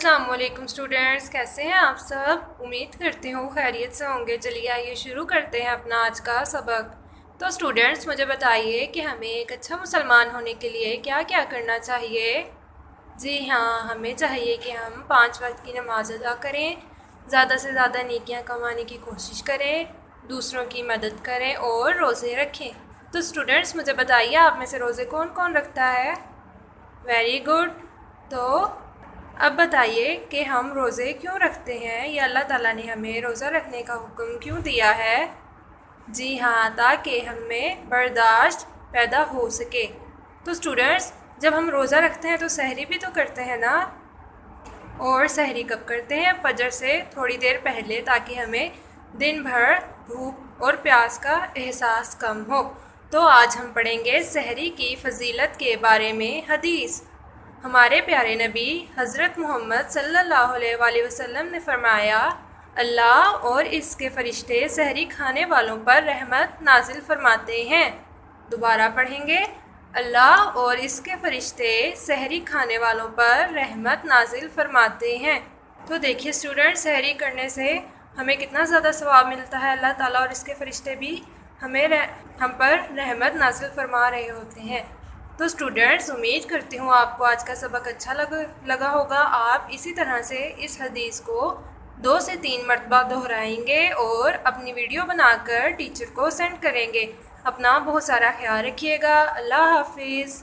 अस्सलाम वालेकुम स्टूडेंट्स, कैसे हैं आप सब। उम्मीद करती हूँ खैरियत से होंगे। चलिए आइए शुरू करते हैं अपना आज का सबक। तो स्टूडेंट्स मुझे बताइए कि हमें एक अच्छा मुसलमान होने के लिए क्या क्या करना चाहिए। जी हाँ, हमें चाहिए कि हम 5 वक्त की नमाज अदा करें, ज़्यादा से ज़्यादा नेकियां कमाने की कोशिश करें, दूसरों की मदद करें और रोज़े रखें। तो स्टूडेंट्स मुझे बताइए, आप में से रोज़े कौन कौन रखता है। Very good. तो अब बताइए कि हम रोज़े क्यों रखते हैं, या अल्लाह ताला ने हमें रोज़ा रखने का हुक्म क्यों दिया है। जी हाँ, ताकि हमें बर्दाश्त पैदा हो सके। तो स्टूडेंट्स, जब हम रोज़ा रखते हैं तो सहरी भी तो करते हैं ना। और सहरी कब करते हैं? फजर से थोड़ी देर पहले, ताकि हमें दिन भर भूख और प्यास का एहसास कम हो। तो आज हम पढ़ेंगे सहरी की फजीलत के बारे में हदीस। हमारे प्यारे नबी हज़रत मोहम्मद सल्लल्लाहु अलैहि वसल्लम ने फरमाया, अल्लाह और इसके फ़रिश्ते सहरी खाने वालों पर रहमत नाजिल फरमाते हैं। दोबारा पढ़ेंगे, अल्लाह और इसके फ़रिश्ते सहरी खाने वालों पर रहमत नाजिल फरमाते हैं। तो देखिए स्टूडेंट, सहरी करने से हमें कितना ज़्यादा सवाब मिलता है। अल्लाह ताला और इसके फ़रिश्ते भी हम पर रहमत नाजिल फरमा रहे होते हैं। तो स्टूडेंट्स, उम्मीद करती हूँ आपको आज का सबक अच्छा लगा होगा। आप इसी तरह से इस हदीस को 2 से 3 मरतबा दोहराएंगे और अपनी वीडियो बनाकर टीचर को सेंड करेंगे। अपना बहुत सारा ख्याल रखिएगा। अल्लाह हाफिज़।